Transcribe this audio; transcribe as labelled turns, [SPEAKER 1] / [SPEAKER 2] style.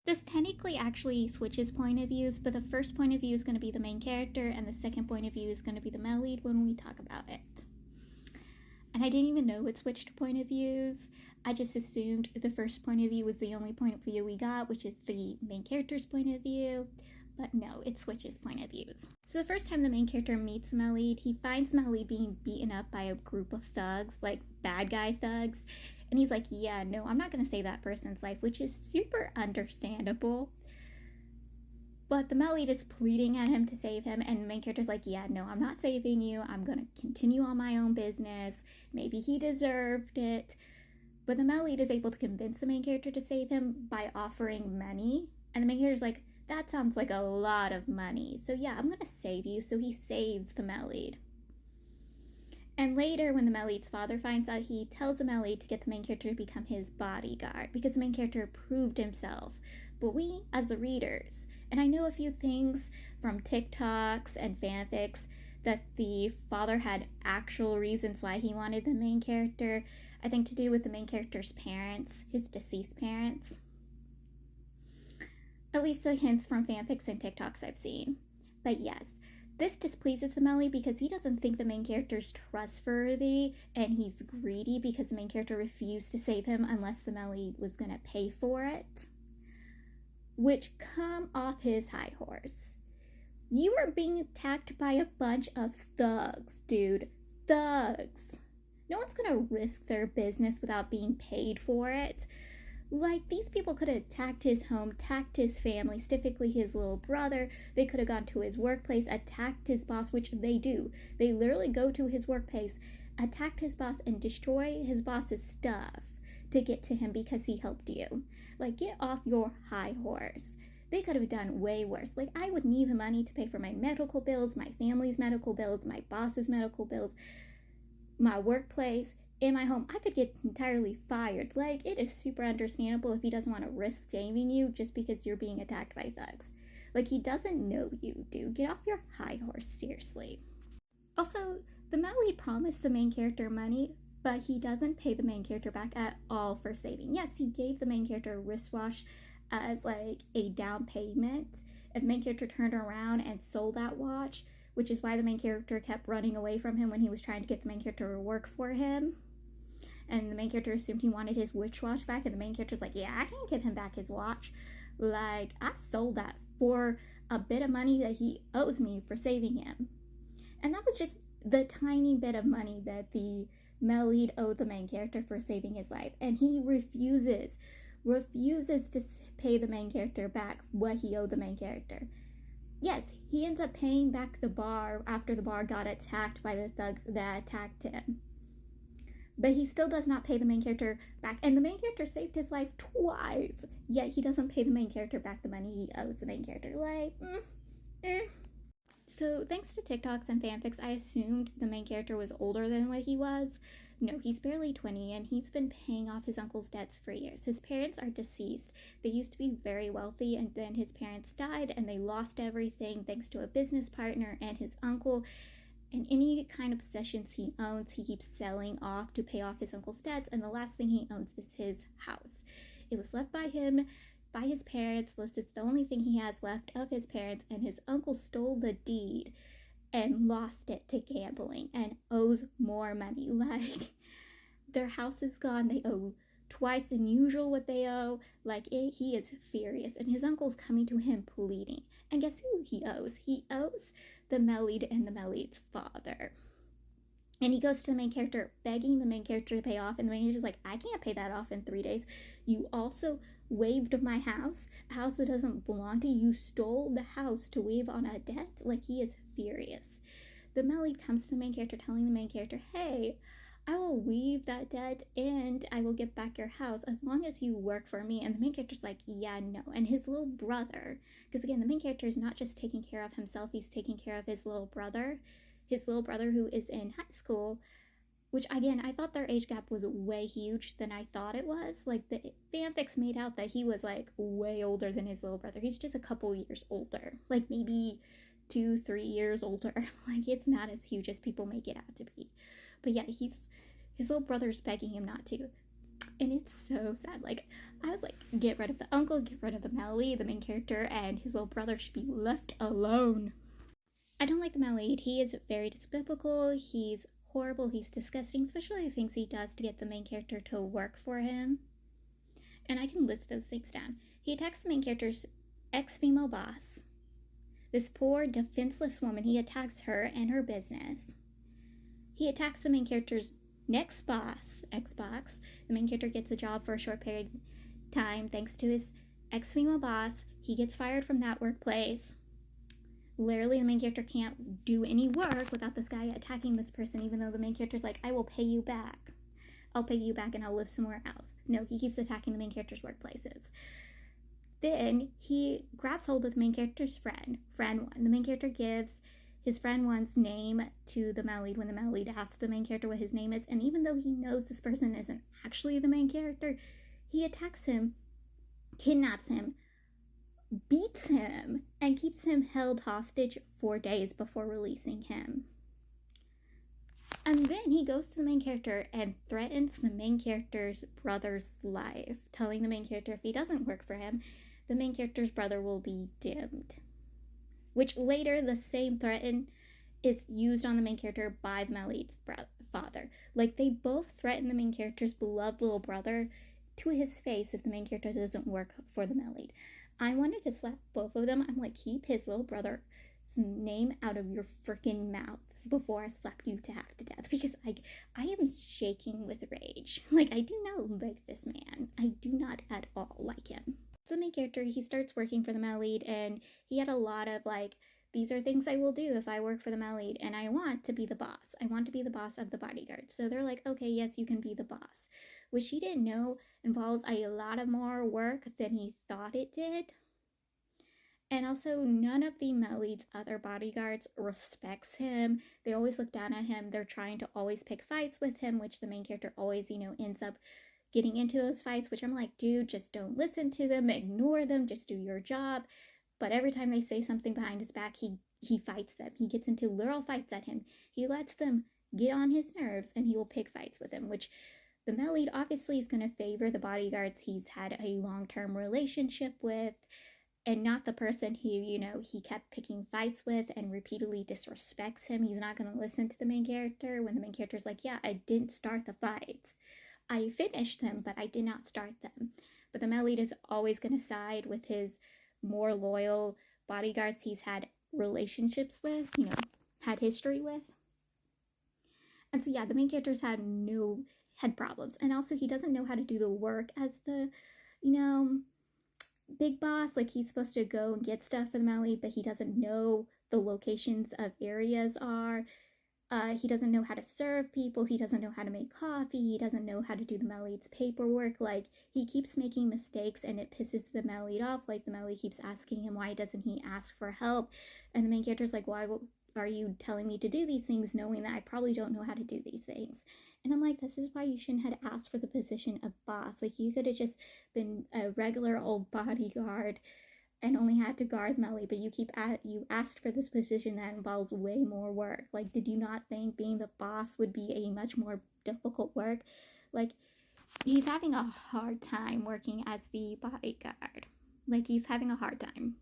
[SPEAKER 1] This technically actually switches point of views, but the first point of view is going to be the main character, and the second point of view is going to be the male lead when we talk about it. And I didn't even know it switched point of views. I just assumed the first point of view was the only point of view we got, which is the main character's point of view. But no, it switches point of views. So the first time the main character meets the male lead, he finds the male lead being beaten up by a group of thugs, like bad guy thugs. And he's like, yeah, no, I'm not going to save that person's life, which is super understandable. But the male lead is pleading at him to save him, and the main character's like, yeah, no, I'm not saving you. I'm going to continue on my own business. Maybe he deserved it. But the male lead is able to convince the main character to save him by offering money. And the main character's like, that sounds like a lot of money. So yeah, I'm going to save you. So he saves the male lead. And later, when the male lead's father finds out, he tells the male lead to get the main character to become his bodyguard, because the main character proved himself. But we, as the readers, and I know a few things from TikToks and fanfics that the father had actual reasons why he wanted the main character, I think to do with the main character's parents, his deceased parents. At least the hints from fanfics and TikToks I've seen. But yes, this displeases the male lead because he doesn't think the main character's trustworthy, and he's greedy because the main character refused to save him unless the male lead was going to pay for it. Which, come off his high horse. You are being attacked by a bunch of thugs, dude. Thugs. No one's going to risk their business without being paid for it. Like, these people could have attacked his home, attacked his family, specifically his little brother. They could have gone to his workplace, attacked his boss, which they do. They literally go to his workplace, attacked his boss, and destroy his boss's stuff to get to him because he helped you. Like, get off your high horse. They could have done way worse. Like, I would need the money to pay for my medical bills, my family's medical bills, my boss's medical bills, my workplace, in my home. I could get entirely fired. Like, it is super understandable if he doesn't want to risk saving you just because you're being attacked by thugs. Like, he doesn't know you, dude. Get off your high horse, seriously. Also, the male lead promised the main character money, but he doesn't pay the main character back at all for saving. Yes, he gave the main character a wristwatch as like a down payment, and the main character turned around and sold that watch, which is why the main character kept running away from him when he was trying to get the main character to work for him. And the main character assumed he wanted his wristwatch back, and the main character's like, yeah, I can't give him back his watch. Like, I sold that for a bit of money that he owes me for saving him. And that was just the tiny bit of money that the male lead owed the main character for saving his life, and he refuses to pay the main character back what he owed the main character. Yes, he ends up paying back the bar after the bar got attacked by the thugs that attacked him, but he still does not pay the main character back, and the main character saved his life twice, yet he doesn't pay the main character back the money he owes the main character. Like, So thanks to TikToks and fanfics, I assumed the main character was older than what he was. No, he's barely 20, and he's been paying off his uncle's debts for years. His parents are deceased. They used to be very wealthy, and then his parents died, and they lost everything thanks to a business partner and his uncle. And any kind of possessions he owns, he keeps selling off to pay off his uncle's debts, and the last thing he owns is his house. It was left by him, by his parents. This is the only thing he has left of his parents, and his uncle stole the deed and lost it to gambling and owes more money. Like, their house is gone. They owe twice than usual what they owe. He is furious, and his uncle's coming to him pleading. And guess who he owes? He owes the male lead and the male lead's father. And he goes to the main character, begging the main character to pay off, and the main character's like, I can't pay that off in 3 days. You also waived my house, a house that doesn't belong to you. You stole the house to waive on a debt. Like, he is furious. The male lead comes to the main character, telling the main character, hey, I will waive that debt and I will get back your house as long as you work for me. And the main character's like, yeah, no. And his little brother, because again, the main character is not just taking care of himself, he's taking care of his little brother who is in high school, which again, I thought their age gap was way huge than I thought it was. Like, the fanfics made out that he was like way older than his little brother. He's just a couple years older, like maybe 2-3 years older. Like, it's not as huge as people make it out to be. But yeah, his little brother's begging him not to. And it's so sad. Like, I was like, get rid of the uncle, get rid of the male lead, the main character, and his little brother should be left alone. I don't like the male lead. He is very despicable. He's horrible. He's disgusting, especially the things he does to get the main character to work for him. And I can list those things down. He attacks the main character's ex-female boss. This poor, defenseless woman, he attacks her and her business. He attacks the main character's next boss, Xbox. The main character gets a job for a short period of time thanks to his ex-female boss. He gets fired from that workplace. Literally, the main character can't do any work without this guy attacking this person, even though the main character's like, I will pay you back. I'll pay you back and I'll live somewhere else. No, he keeps attacking the main character's workplaces. Then he grabs hold of the main character's friend 1. The main character gives his friend 1's name to the male lead when the male lead asks the main character what his name is. And even though he knows this person isn't actually the main character, he attacks him, kidnaps him, beats him, and keeps him held hostage 4 days before releasing him. And then he goes to the main character and threatens the main character's brother's life, telling the main character if he doesn't work for him, the main character's brother will be doomed. Which later, the same threat is used on the main character by the male lead's father. Like, they both threaten the main character's beloved little brother to his face if the main character doesn't work for the male lead. I wanted to slap both of them. I'm like, keep his little brother's name out of your freaking mouth before I slap you to half to death, because I am shaking with rage. Like, I do not like this man. I do not at all like him. So the main character, he starts working for the male lead, and he had a lot of like, these are things I will do if I work for the male lead, and I want to be the boss. I want to be the boss of the bodyguard. So they're like, okay, yes, you can be the boss. Which he didn't know involves a lot of more work than he thought it did. And also, none of the male lead's other bodyguards respects him. They always look down at him. They're trying to always pick fights with him, which the main character always, ends up getting into those fights, which I'm like, dude, just don't listen to them, ignore them, just do your job. But every time they say something behind his back, he fights them. He gets into literal fights at him. He lets them get on his nerves, and he will pick fights with him, which the male lead obviously is going to favor the bodyguards he's had a long-term relationship with, and not the person who, he kept picking fights with and repeatedly disrespects him. He's not going to listen to the main character when the main character's like, yeah, I didn't start the fights. I finished them, but I did not start them. But the male lead is always going to side with his more loyal bodyguards he's had relationships with, had history with. And so, yeah, the main characters had problems. And also, he doesn't know how to do the work as the, big boss. Like, he's supposed to go and get stuff for the male lead, but he doesn't know the locations of areas are. He doesn't know how to serve people. He doesn't know how to make coffee. He doesn't know how to do the male lead's paperwork. Like, he keeps making mistakes, and it pisses the male lead off. Like, the male lead keeps asking him, why doesn't he ask for help? And the main character's like, why are you telling me to do these things knowing that I probably don't know how to do these things? And I'm like, this is why you shouldn't have asked for the position of boss. Like, you could have just been a regular old bodyguard and only had to guard Melly, but you asked for this position that involves way more work. Like, did you not think being the boss would be a much more difficult work? Like, he's having a hard time working as the bodyguard. Like, he's having a hard time.